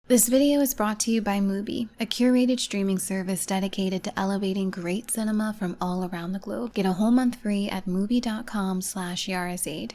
This video is brought to you by Mubi, a curated streaming service dedicated to elevating great cinema from all around the globe. Get a whole month free at mubi.com/YaraZaid.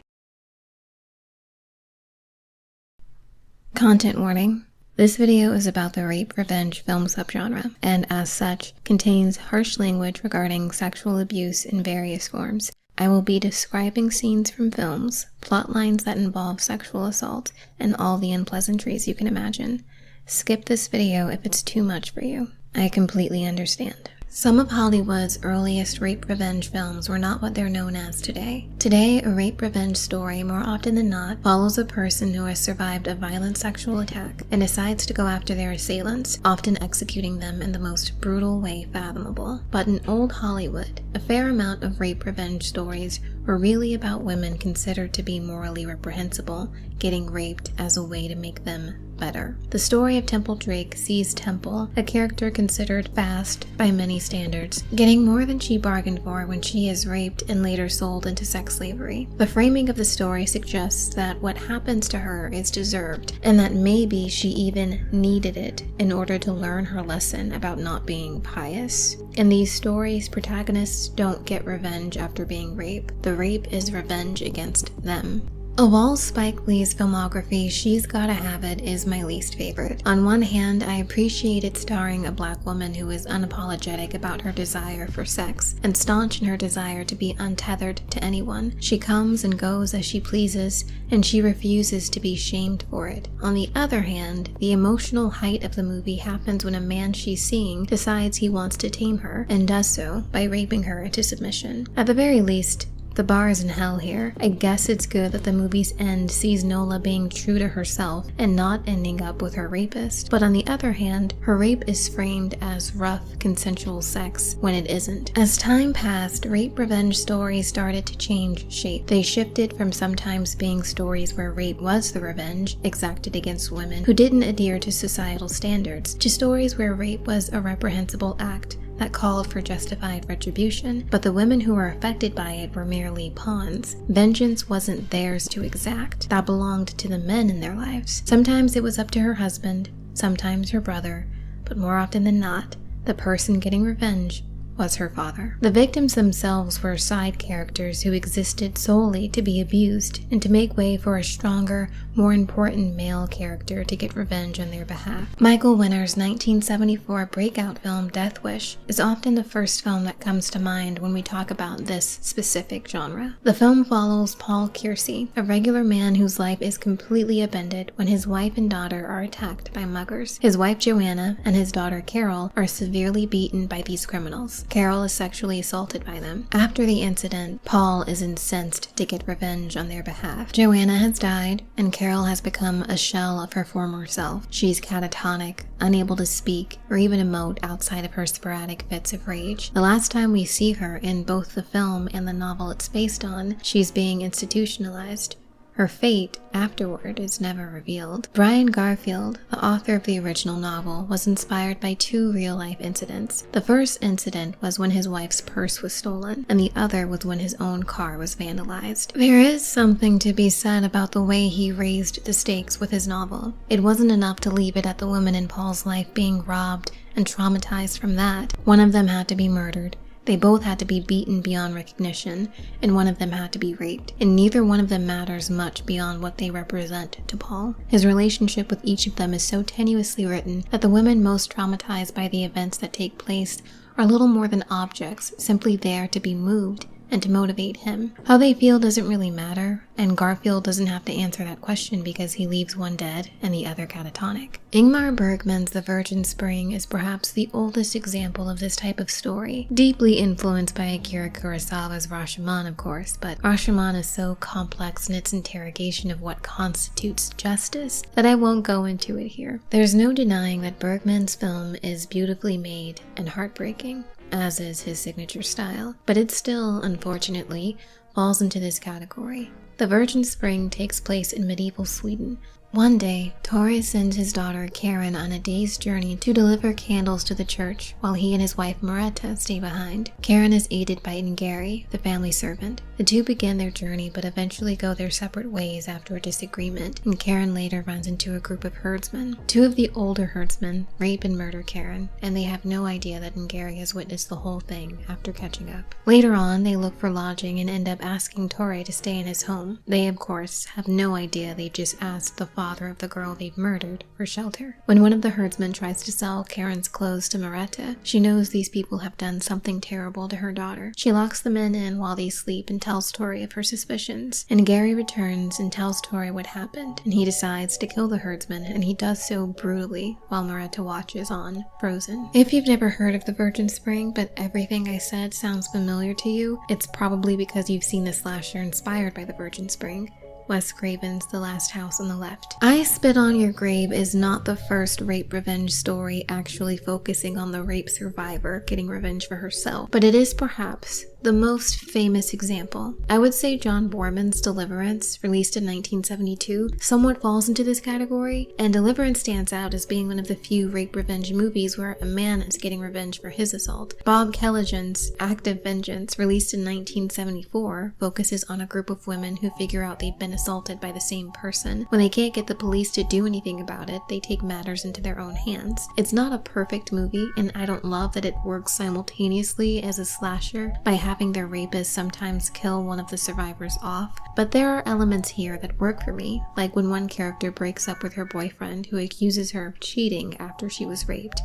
Content warning. This video is about the rape revenge film subgenre, and as such, contains harsh language regarding sexual abuse in various forms. I will be describing scenes from films, plot lines that involve sexual assault, and all the unpleasantries you can imagine. Skip this video if it's too much for you. I completely understand. Some of Hollywood's earliest rape revenge films were not what they're known as today. Today, a rape revenge story, more often than not, follows a person who has survived a violent sexual attack and decides to go after their assailants, often executing them in the most brutal way fathomable. But in old Hollywood, a fair amount of rape revenge stories were really about women considered to be morally reprehensible getting raped as a way to make them better. The story of Temple Drake sees Temple, a character considered fast by many standards, getting more than she bargained for when she is raped and later sold into sex slavery. The framing of the story suggests that what happens to her is deserved, and that maybe she even needed it in order to learn her lesson about not being pious. In these stories, protagonists don't get revenge after being raped. The rape is revenge against them. Of all Spike Lee's filmography, She's Gotta Have It is my least favorite. On one hand, I appreciate it starring a black woman who is unapologetic about her desire for sex and staunch in her desire to be untethered to anyone. She comes and goes as she pleases, and she refuses to be shamed for it. On the other hand, the emotional height of the movie happens when a man she's seeing decides he wants to tame her, and does so by raping her into submission. At the very least, the bar is in hell here. I guess it's good that the movie's end sees Nola being true to herself and not ending up with her rapist. But on the other hand, her rape is framed as rough, consensual sex when it isn't. As time passed, rape revenge stories started to change shape. They shifted from sometimes being stories where rape was the revenge exacted against women who didn't adhere to societal standards, to stories where rape was a reprehensible act that called for justified retribution, but the women who were affected by it were merely pawns. Vengeance wasn't theirs to exact. That belonged to the men in their lives. Sometimes it was up to her husband, sometimes her brother, but more often than not, the person getting revenge was her father. The victims themselves were side characters who existed solely to be abused and to make way for a stronger, more important male character to get revenge on their behalf. Michael Winner's 1974 breakout film Death Wish is often the first film that comes to mind when we talk about this specific genre. The film follows Paul Kersey, a regular man whose life is completely upended when his wife and daughter are attacked by muggers. His wife Joanna and his daughter Carol are severely beaten by these criminals. Carol is sexually assaulted by them. After the incident, Paul is incensed to get revenge on their behalf. Joanna has died, and Carol has become a shell of her former self. She's catatonic, unable to speak or even emote outside of her sporadic fits of rage. The last time we see her in both the film and the novel it's based on, she's being institutionalized. Her fate afterward is never revealed. Brian Garfield, the author of the original novel, was inspired by two real-life incidents. The first incident was when his wife's purse was stolen, and the other was when his own car was vandalized. There is something to be said about the way he raised the stakes with his novel. It wasn't enough to leave it at the women in Paul's life being robbed and traumatized from that. One of them had to be murdered. They both had to be beaten beyond recognition, and one of them had to be raped, and neither one of them matters much beyond what they represent to Paul. His relationship with each of them is so tenuously written that the women most traumatized by the events that take place are little more than objects, simply there to be moved and to motivate him. How they feel doesn't really matter, and Garfield doesn't have to answer that question because he leaves one dead and the other catatonic. Ingmar Bergman's The Virgin Spring is perhaps the oldest example of this type of story, deeply influenced by Akira Kurosawa's Rashomon, of course, but Rashomon is so complex in its interrogation of what constitutes justice that I won't go into it here. There's no denying that Bergman's film is beautifully made and heartbreaking, as is his signature style, but it still, unfortunately, falls into this category. The Virgin Spring takes place in medieval Sweden, One day, Tori sends his daughter Karen on a day's journey to deliver candles to the church while he and his wife Maretta stay behind. Karen is aided by 𝖘𝖔𝖚, the family servant. The two begin their journey but eventually go their separate ways after a disagreement, and Karen later runs into a group of herdsmen. Two of the older herdsmen rape and murder Karen, and they have no idea that 𝖘𝖘𝖚 has witnessed the whole thing after catching up. Later on, they look for lodging and end up asking Tori to stay in his home. They, of course, have no idea they've just asked the father of the girl they've murdered for shelter. When one of the herdsmen tries to sell Karen's clothes to Maretta, she knows these people have done something terrible to her daughter. She locks the men in while they sleep and tells Tori of her suspicions. And 𝖘𝖘𝖚 returns and tells Tori what happened, and he decides to kill the herdsman, and he does so brutally while Maretta watches on, frozen. If you've never heard of the Virgin Spring, but everything I said sounds familiar to you, it's probably because you've seen the slasher inspired by the Virgin Spring. Wes Craven's The Last House on the Left. I Spit on Your Grave is not the first rape revenge story actually focusing on the rape survivor getting revenge for herself, but it is perhaps the most famous example. I would say John Borman's Deliverance, released in 1972, somewhat falls into this category, and Deliverance stands out as being one of the few rape revenge movies where a man is getting revenge for his assault. Bob 𝖘𝖔𝖚's Act of Vengeance, released in 1974, focuses on a group of women who figure out they've been assaulted by the same person. When they can't get the police to do anything about it, they take matters into their own hands. It's not a perfect movie, and I don't love that it works simultaneously as a slasher by having their rapist sometimes kill one of the survivors off, but there are elements here that work for me, like when one character breaks up with her boyfriend who accuses her of cheating after she was raped.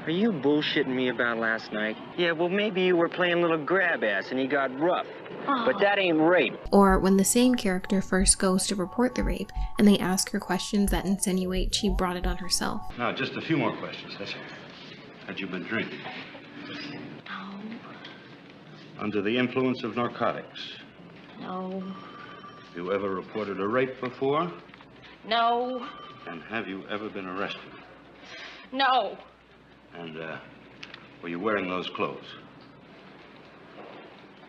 Are you bullshitting me about last night? Yeah, well, maybe you were playing a little grab ass and he got rough. But that ain't rape. Or when the same character first goes to report the rape, and they ask her questions that insinuate she brought it on herself. Now, just a few more questions, that's all. Had you been drinking? No. Under the influence of narcotics? No. Have you ever reported a rape before? No. And have you ever been arrested? No. And, were you wearing those clothes?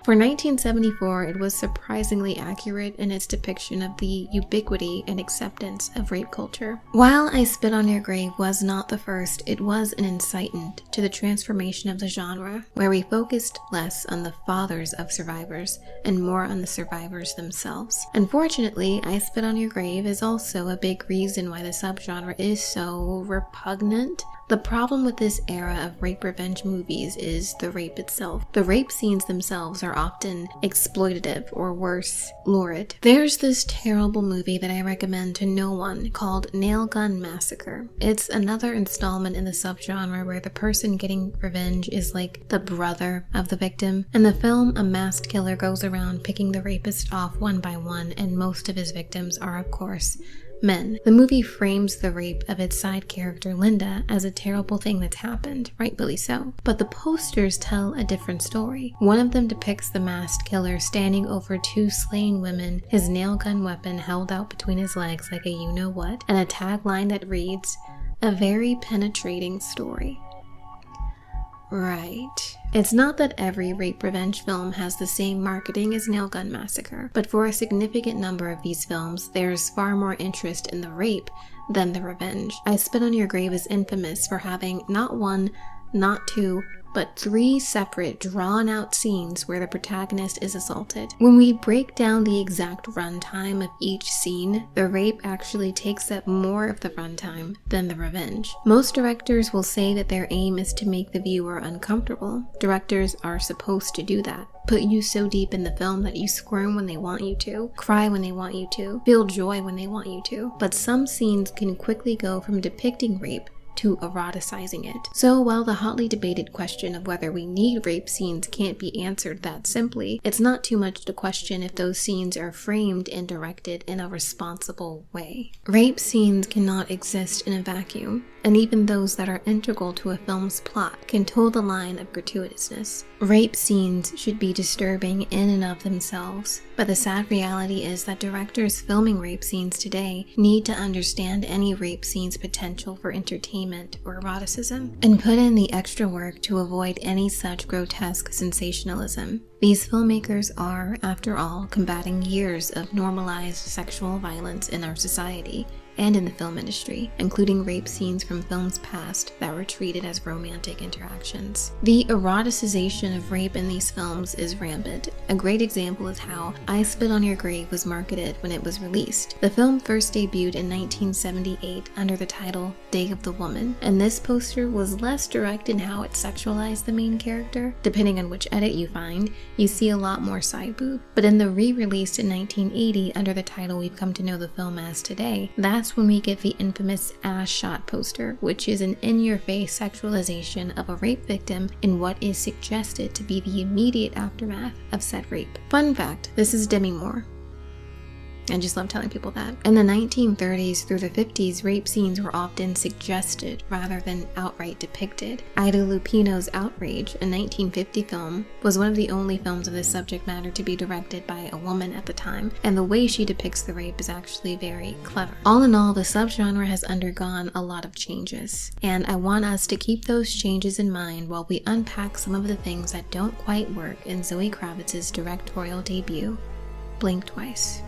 For 1974, it was surprisingly accurate in its depiction of the ubiquity and acceptance of rape culture. While I Spit on Your Grave was not the first, it was an incitement to the transformation of the genre, where we focused less on the fathers of survivors and more on the survivors themselves. Unfortunately, I Spit on Your Grave is also a big reason why the subgenre is so repugnant. The problem with this era of rape revenge movies is the rape itself. The rape scenes themselves are often exploitative or worse, lurid. There's this terrible movie that I recommend to no one called Nail Gun Massacre. It's another installment in the subgenre where the person getting revenge is like the brother of the victim. In the film, a masked killer goes around picking the rapist off one by one, and most of his victims are, of course, men. The movie frames the rape of its side character Linda as a terrible thing that's happened, rightfully so. But the posters tell a different story. One of them depicts the masked killer standing over two slain women, his nail gun weapon held out between his legs like a you-know-what, and a tagline that reads, "A very penetrating story." Right. It's not that every rape revenge film has the same marketing as Nail Gun Massacre, but for a significant number of these films, there's far more interest in the rape than the revenge. I Spit on Your Grave is infamous for having not one, not two, but 3 separate drawn-out scenes where the protagonist is assaulted. When we break down the exact runtime of each scene, the rape actually takes up more of the runtime than the revenge. Most directors will say that their aim is to make the viewer uncomfortable. Directors are supposed to do that. Put you so deep in the film that you squirm when they want you to, cry when they want you to, feel joy when they want you to. But some scenes can quickly go from depicting rape to eroticizing it. So while the hotly debated question of whether we need rape scenes can't be answered that simply, it's not too much to question if those scenes are framed and directed in a responsible way. Rape scenes cannot exist in a vacuum, and even those that are integral to a film's plot can toe the line of gratuitousness. Rape scenes should be disturbing in and of themselves, but the sad reality is that directors filming rape scenes today need to understand any rape scene's potential for entertainment or eroticism, and put in the extra work to avoid any such grotesque sensationalism. These filmmakers are, after all, combating years of normalized sexual violence in our society, and in the film industry, including rape scenes from films past that were treated as romantic interactions. The eroticization of rape in these films is rampant. A great example is how I Spit on Your Grave was marketed when it was released. The film first debuted in 1978 under the title Day of the Woman, and this poster was less direct in how it sexualized the main character. Depending on which edit you find, you see a lot more side boob. But in the re-release in 1980 under the title we've come to know the film as today, that's when we get the infamous ass shot poster, which is an in-your-face sexualization of a rape victim in what is suggested to be the immediate aftermath of said rape. Fun fact, this is Demi Moore. I just love telling people that. In the 1930s through the 50s, rape scenes were often suggested rather than outright depicted. Ida Lupino's Outrage, a 1950 film, was one of the only films of this subject matter to be directed by a woman at the time, and the way she depicts the rape is actually very clever. All in all, the subgenre has undergone a lot of changes, and I want us to keep those changes in mind while we unpack some of the things that don't quite work in Zoe Kravitz's directorial debut, Blink Twice.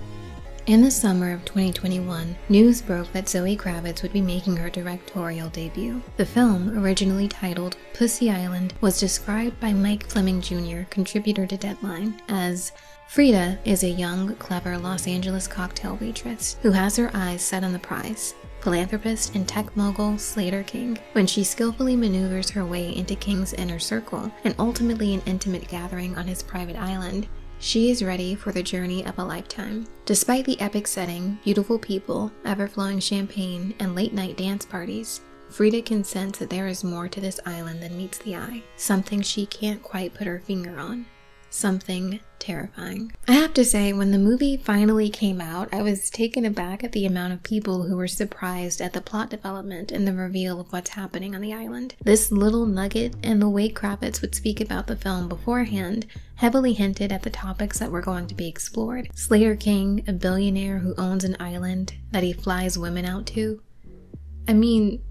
In the summer of 2021, news broke that Zoe Kravitz would be making her directorial debut. The film, originally titled Pussy Island, was described by Mike Fleming Jr., contributor to Deadline, as Frida is a young, clever Los Angeles cocktail waitress who has her eyes set on the prize, philanthropist and tech mogul Slater King, when she skillfully maneuvers her way into King's inner circle and ultimately an intimate gathering on his private island. She is ready for the journey of a lifetime. Despite the epic setting, beautiful people, ever-flowing champagne, and late-night dance parties, Frida can sense that there is more to this island than meets the eye, something she can't quite put her finger on. Something terrifying. I have to say, when the movie finally came out, I was taken aback at the amount of people who were surprised at the plot development and the reveal of what's happening on the island. This little nugget and the way Kravitz would speak about the film beforehand heavily hinted at the topics that were going to be explored. Slater King, a billionaire who owns an island that he flies women out to. I mean,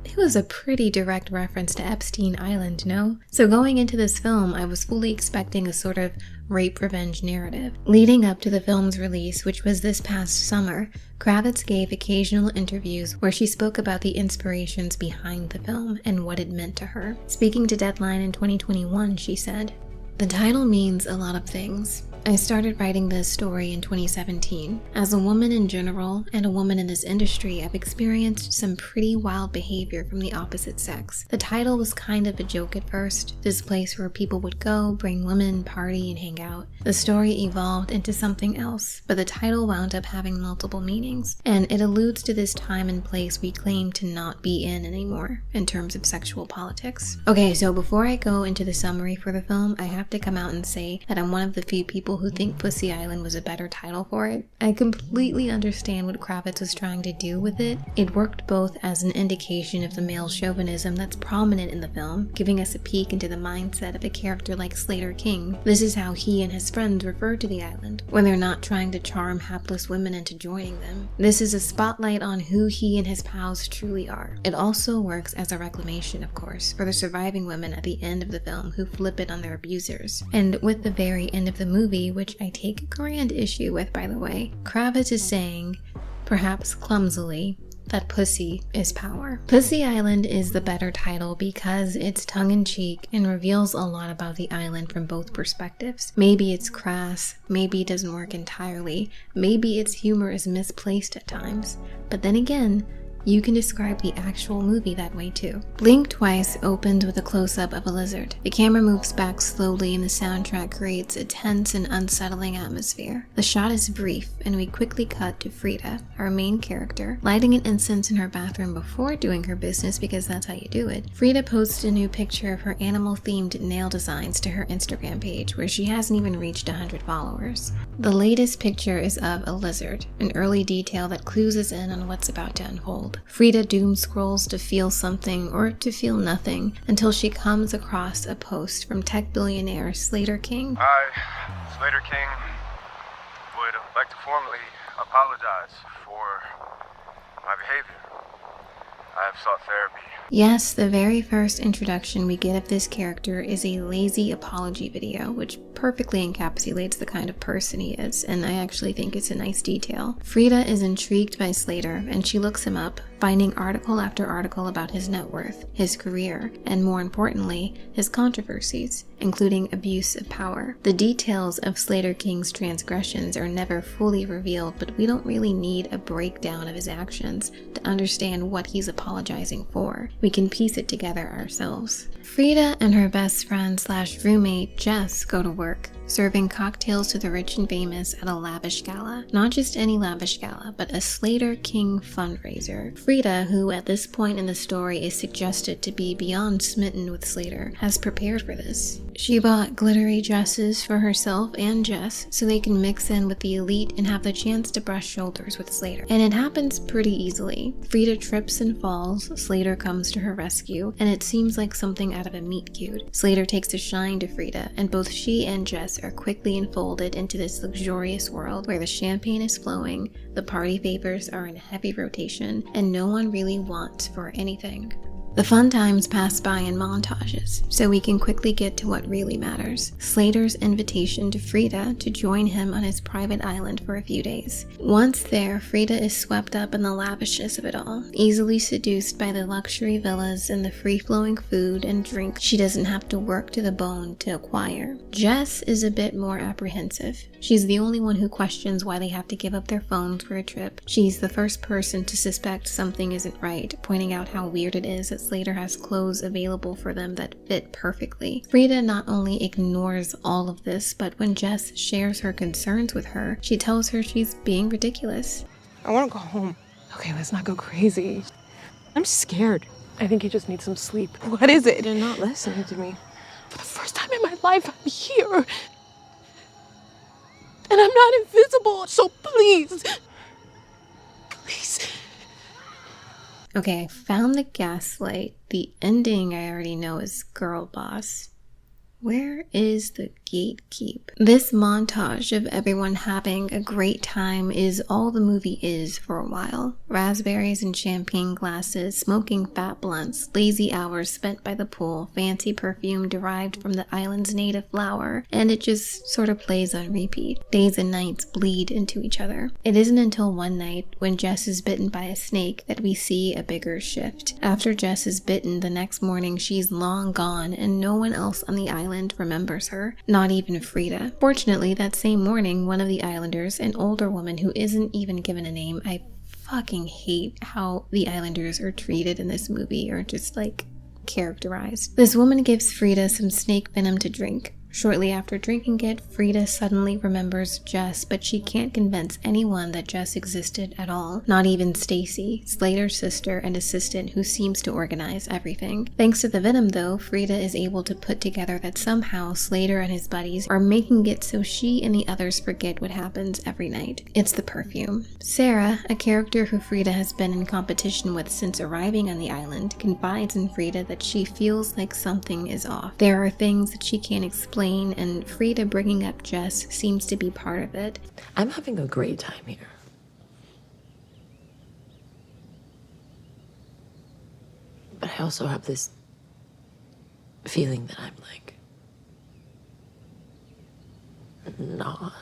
it was a pretty direct reference to Epstein Island, no? So going into this film, I was fully expecting a sort of rape revenge narrative. Leading up to the film's release, which was this past summer, Kravitz gave occasional interviews where she spoke about the inspirations behind the film and what it meant to her. Speaking to Deadline in 2021, she said, "The title means a lot of things. I started writing this story in 2017. As a woman in general, and a woman in this industry, I've experienced some pretty wild behavior from the opposite sex. The title was kind of a joke at first, this place where people would go, bring women, party, and hang out. The story evolved into something else, but the title wound up having multiple meanings, and it alludes to this time and place we claim to not be in anymore, in terms of sexual politics." Okay, so before I go into the summary for the film, I have to come out and say that I'm one of the few people who think Pussy Island was a better title for it. I completely understand what Kravitz was trying to do with it. It worked both as an indication of the male chauvinism that's prominent in the film, giving us a peek into the mindset of a character like Slater King. This is how he and his friends refer to the island, when they're not trying to charm hapless women into joining them. This is a spotlight on who he and his pals truly are. It also works as a reclamation, of course, for the surviving women at the end of the film who flip it on their abusers. And with the very end of the movie, which I take grand issue with, by the way, Kravitz is saying, perhaps clumsily, that pussy is power. Pussy Island is the better title because it's tongue-in-cheek and reveals a lot about the island from both perspectives. Maybe it's crass, maybe it doesn't work entirely, maybe its humor is misplaced at times, but then again, you can describe the actual movie that way too. Blink Twice opens with a close-up of a lizard. The camera moves back slowly and the soundtrack creates a tense and unsettling atmosphere. The shot is brief and we quickly cut to Frida, our main character, lighting an incense in her bathroom before doing her business because that's how you do it. Frida posts a new picture of her animal-themed nail designs to her Instagram page where she hasn't even reached 100 followers. The latest picture is of a lizard, an early detail that clues us in on what's about to unfold. Frida doom scrolls to feel something or to feel nothing until she comes across a post from tech billionaire Slater King. I, Slater King, would like to formally apologize for my behavior. I have sought therapy. Yes, the very first introduction we get of this character is a lazy apology video, which perfectly encapsulates the kind of person he is, and I actually think it's a nice detail. Frida is intrigued by Slater, and she looks him up, finding article after article about his net worth, his career, and more importantly, his controversies, including abuse of power. The details of Slater King's transgressions are never fully revealed, but we don't really need a breakdown of his actions to understand what he's apologizing for. We can piece it together ourselves. Frida and her best friend / roommate Jess go to work, serving cocktails to the rich and famous at a lavish gala. Not just any lavish gala, but a Slater King fundraiser. Frida, who at this point in the story is suggested to be beyond smitten with Slater, has prepared for this. She bought glittery dresses for herself and Jess so they can mix in with the elite and have the chance to brush shoulders with Slater. And it happens pretty easily. Frida trips and falls, Slater comes to her rescue, and it seems like something out of a meet cute. Slater takes a shine to Frida, and both she and Jess are quickly enfolded into this luxurious world where the champagne is flowing, the party favors are in heavy rotation, and no one really wants for anything. The fun times pass by in montages, so we can quickly get to what really matters: Slater's invitation to Frida to join him on his private island for a few days. Once there, Frida is swept up in the lavishness of it all, easily seduced by the luxury villas and the free-flowing food and drink she doesn't have to work to the bone to acquire. Jess is a bit more apprehensive. She's the only one who questions why they have to give up their phones for a trip. She's the first person to suspect something isn't right, pointing out how weird it is that Slater has clothes available for them that fit perfectly. Frida not only ignores all of this, but when Jess shares her concerns with her, she tells her she's being ridiculous. I want to go home. Okay, let's not go crazy. I'm scared. I think you just need some sleep. What is it? You're not listening to me. For the first time in my life, I'm here. And I'm not invisible, so please. Please. Okay, I found the gaslight. The ending I already know is girl boss. Where is the gatekeep? This montage of everyone having a great time is all the movie is for a while. Raspberries and champagne glasses, smoking fat blunts, lazy hours spent by the pool, fancy perfume derived from the island's native flower, and it just sort of plays on repeat. Days and nights bleed into each other. It isn't until one night, when Jess is bitten by a snake, that we see a bigger shift. After Jess is bitten, the next morning she's long gone, and no one else on the island remembers her, not even Frida. Fortunately, that same morning, one of the islanders, an older woman who isn't even given a name — I fucking hate how the islanders are treated in this movie, or just like characterized. This woman gives Frida some snake venom to drink. Shortly after drinking it, Frida suddenly remembers Jess, but she can't convince anyone that Jess existed at all. Not even Stacy, Slater's sister and assistant, who seems to organize everything. Thanks to the venom though, Frida is able to put together that somehow Slater and his buddies are making it so she and the others forget what happens every night. It's the perfume. Sarah, a character who Frida has been in competition with since arriving on the island, confides in Frida that she feels like something is off. There are things that she can't explain, and Frida bringing up Jess seems to be part of it. I'm having a great time here. But I also have this feeling that I'm like not.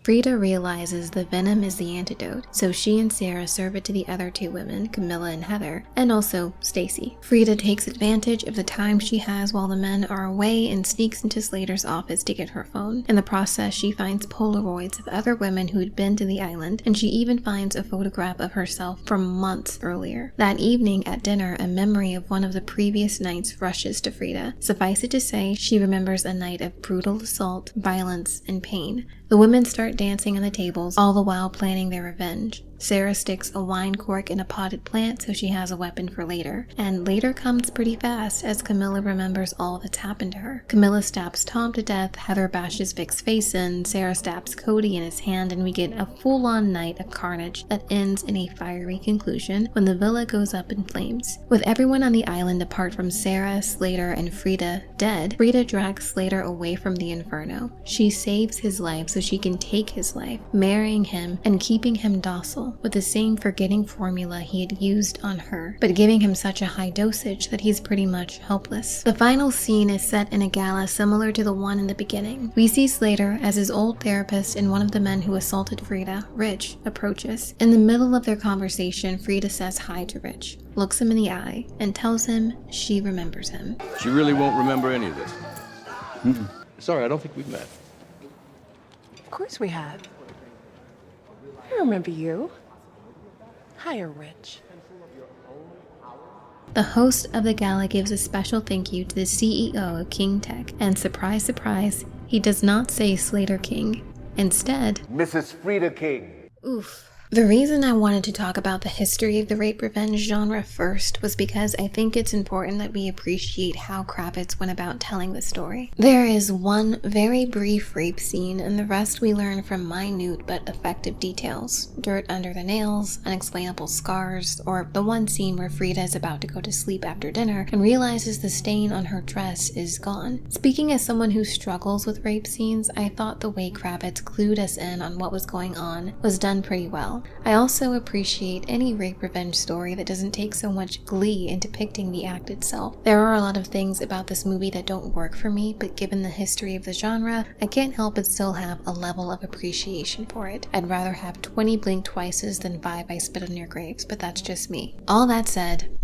Frida realizes the venom is the antidote, so she and Sarah serve it to the other two women, Camilla and Heather, and also Stacy. Frida takes advantage of the time she has while the men are away and sneaks into Slater's office to get her phone. In the process, she finds Polaroids of other women who had been to the island, and she even finds a photograph of herself from months earlier. That evening at dinner, a memory of one of the previous nights rushes to Frida. Suffice it to say, she remembers a night of brutal assault, violence, and pain. The women start dancing on the tables, all the while planning their revenge. Sarah sticks a wine cork in a potted plant so she has a weapon for later. And later comes pretty fast as Camilla remembers all that's happened to her. Camilla stabs Tom to death, Heather bashes Vic's face in, Sarah stabs Cody in his hand, and we get a full-on night of carnage that ends in a fiery conclusion when the villa goes up in flames. With everyone on the island apart from Sarah, Slater, and Frida dead, Frida drags Slater away from the inferno. She saves his life so she can take his life, marrying him and keeping him docile. well, with the same forgetting formula he had used on her, but giving him such a high dosage that he's pretty much helpless. The final scene is set in a gala similar to the one in the beginning. We see Slater as his old therapist and one of the men who assaulted Frida, Rich, approaches. In the middle of their conversation, Frida says hi to Rich, looks him in the eye, and tells him she remembers him. She really won't remember any of this. Sorry, I don't think we've met. Of course we have. I remember you. Hiya, Rich. The host of the gala gives a special thank you to the CEO of 𝖘𝖔𝖚𝖗𝖈𝖊𝖘, and surprise, surprise, he does not say Slater King. Instead, Mrs. Frida King. Oof. The reason I wanted to talk about the history of the rape revenge genre first was because I think it's important that we appreciate how Kravitz went about telling the story. There is one very brief rape scene, and the rest we learn from minute but effective details. Dirt under the nails, unexplainable scars, or the one scene where Frida is about to go to sleep after dinner and realizes the stain on her dress is gone. Speaking as someone who struggles with rape scenes, I thought the way Kravitz clued us in on what was going on was done pretty well. I also appreciate any rape revenge story that doesn't take so much glee in depicting the act itself. There are a lot of things about this movie that don't work for me, but given the history of the genre, I can't help but still have a level of appreciation for it. I'd rather have 20 blink twices than 5 I spit on your graves, but that's just me. All that said,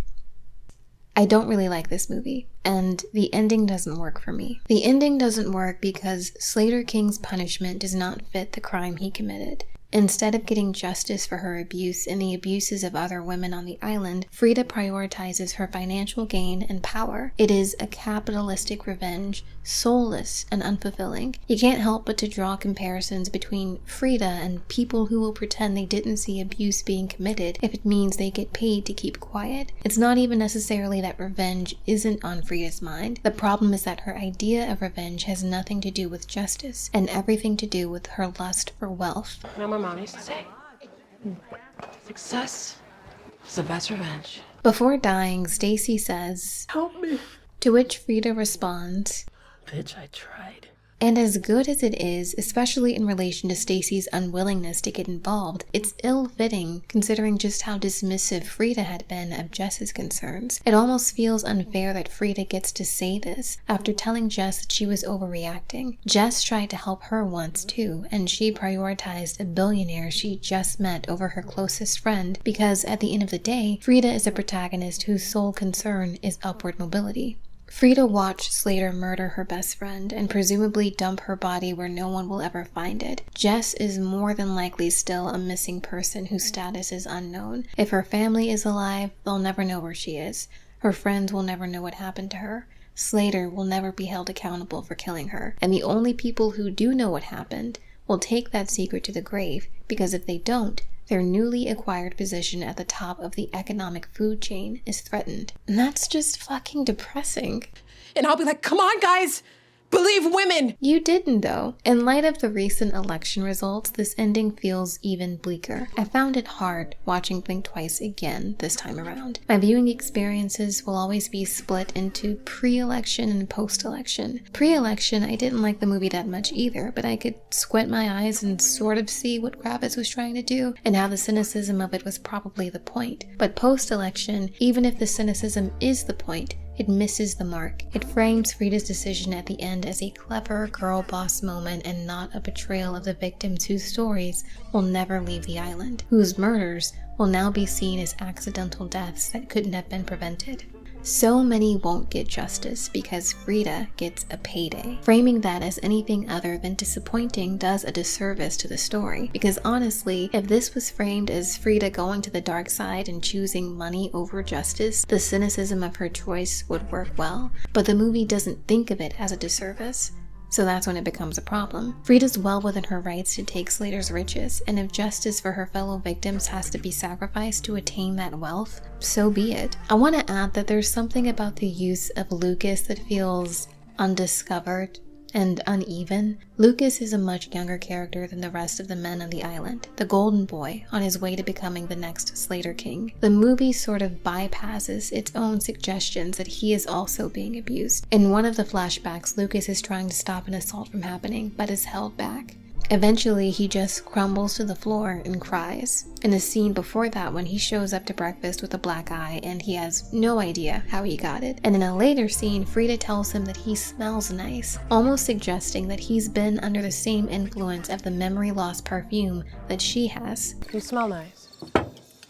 I don't really like this movie, and the ending doesn't work for me. The ending doesn't work because Slater King's punishment does not fit the crime he committed. Instead of getting justice for her abuse and the abuses of other women on the island, Frida prioritizes her financial gain and power. It is a capitalistic revenge, soulless and unfulfilling. You can't help but to draw comparisons between Frida and people who will pretend they didn't see abuse being committed if it means they get paid to keep quiet. It's not even necessarily that revenge isn't on Frida's mind. The problem is that her idea of revenge has nothing to do with justice and everything to do with her lust for wealth. My mom used to say, success is the best revenge. Before dying, Stacy says, Help me. To which Frida responds, Bitch, I tried. And as good as it is, especially in relation to Stacy's unwillingness to get involved, it's ill-fitting considering just how dismissive Frida had been of Jess's concerns. It almost feels unfair that Frida gets to say this after telling Jess that she was overreacting. Jess tried to help her once too, and she prioritized a billionaire she just met over her closest friend because at the end of the day, Frida is a protagonist whose sole concern is upward mobility. Frida watched Slater murder her best friend and presumably dump her body where no one will ever find it. Jess is more than likely still a missing person whose status is unknown. If her family is alive, they'll never know where she is. Her friends will never know what happened to her. Slater will never be held accountable for killing her. And the only people who do know what happened will take that secret to the grave, because if they don't, their newly acquired position at the top of the economic food chain is threatened. And that's just fucking depressing. And I'll be like, come on, guys! Believe women! You didn't, though. In light of the recent election results, this ending feels even bleaker. I found it hard watching Think Twice again this time around. My viewing experiences will always be split into pre-election and post-election. Pre-election, I didn't like the movie that much either, but I could squint my eyes and sort of see what Kravitz was trying to do, and how the cynicism of it was probably the point. But post-election, even if the cynicism is the point, it misses the mark. It frames Frida's decision at the end as a clever girl boss moment and not a betrayal of the victims whose stories will never leave the island, whose murders will now be seen as accidental deaths that couldn't have been prevented. So many won't get justice because Frida gets a payday. Framing that as anything other than disappointing does a disservice to the story, because honestly, if this was framed as Frida going to the dark side and choosing money over justice, the cynicism of her choice would work well, but the movie doesn't think of it as a disservice. So that's when it becomes a problem. Frida's well within her rights to take Slater's riches, and if justice for her fellow victims has to be sacrificed to attain that wealth, so be it. I want to add that there's something about the use of Lucas that feels undiscovered and uneven. Lucas is a much younger character than the rest of the men on the island, the golden boy on his way to becoming the next Slater King. The movie sort of bypasses its own suggestions that he is also being abused. In one of the flashbacks, Lucas is trying to stop an assault from happening, but is held back. Eventually, he just crumbles to the floor and cries. In a scene before that, when he shows up to breakfast with a black eye and he has no idea how he got it. And in a later scene, Frida tells him that he smells nice, almost suggesting that he's been under the same influence of the memory loss perfume that she has. You smell nice.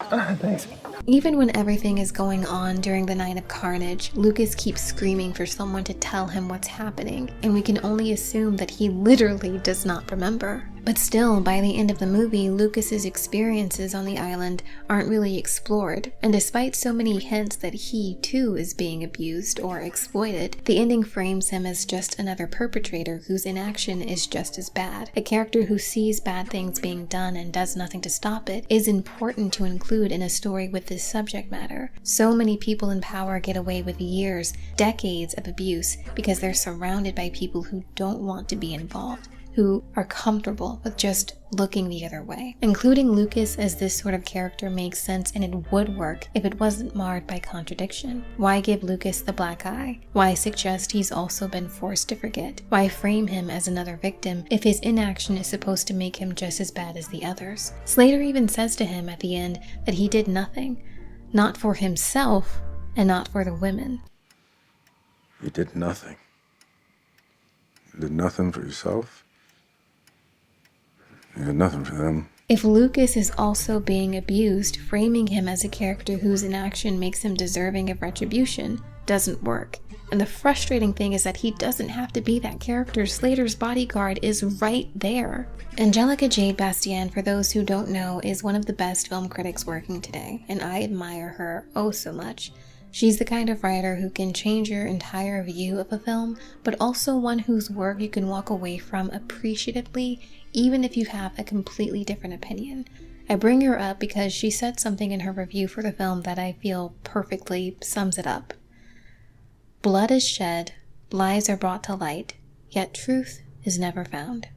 Thanks. Even when everything is going on during the night of carnage, Lucas keeps screaming for someone to tell him what's happening, and we can only assume that he literally does not remember. But still, by the end of the movie, Lucas's experiences on the island aren't really explored, and despite so many hints that he, too, is being abused or exploited, the ending frames him as just another perpetrator whose inaction is just as bad. A character who sees bad things being done and does nothing to stop it is important to include in a story with this subject matter. So many people in power get away with years, decades of abuse because they're surrounded by people who don't want to be involved, who are comfortable with just looking the other way. Including Lucas as this sort of character makes sense, and it would work if it wasn't marred by contradiction. Why give Lucas the black eye? Why suggest he's also been forced to forget? Why frame him as another victim if his inaction is supposed to make him just as bad as the others? Slater even says to him at the end that he did nothing, not for himself and not for the women. You did nothing. You did nothing for yourself. You did nothing for them. If Lucas is also being abused, framing him as a character whose inaction makes him deserving of retribution doesn't work. And the frustrating thing is that he doesn't have to be that character. Slater's bodyguard is right there. Angelica Jade Bastien, for those who don't know, is one of the best film critics working today, and I admire her oh so much. She's the kind of writer who can change your entire view of a film, but also one whose work you can walk away from appreciatively, even if you have a completely different opinion. I bring her up because she said something in her review for the film that I feel perfectly sums it up. Blood is shed, lies are brought to light, yet truth is never found.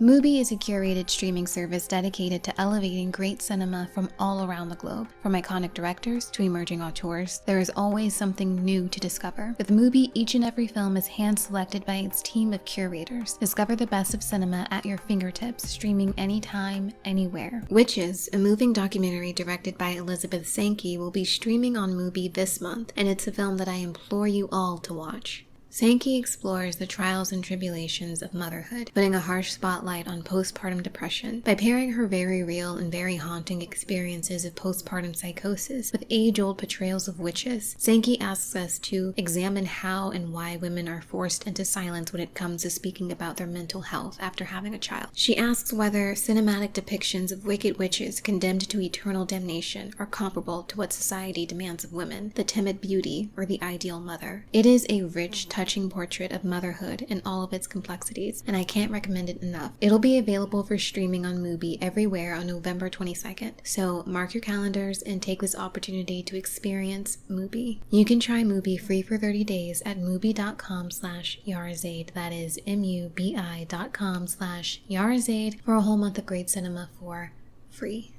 Mubi is a curated streaming service dedicated to elevating great cinema from all around the globe. From iconic directors to emerging auteurs, there is always something new to discover. With Mubi, each and every film is hand-selected by its team of curators. Discover the best of cinema at your fingertips, streaming anytime, anywhere. Witches, a moving documentary directed by Elizabeth Sankey, will be streaming on Mubi this month, and it's a film that I implore you all to watch. Sankey explores the trials and tribulations of motherhood, putting a harsh spotlight on postpartum depression. By pairing her very real and very haunting experiences of postpartum psychosis with age-old portrayals of witches, Sankey asks us to examine how and why women are forced into silence when it comes to speaking about their mental health after having a child. She asks whether cinematic depictions of wicked witches condemned to eternal damnation are comparable to what society demands of women, the timid beauty or the ideal mother. It is a rich, touching portrait of motherhood in all of its complexities, and I can't recommend it enough. It'll be available for streaming on Mubi everywhere on November 22nd, so mark your calendars and take this opportunity to experience Mubi. You can try Mubi free for 30 days at mubi.com/Yarzade, that is mubi.com/Yarzade, for a whole month of great cinema for free.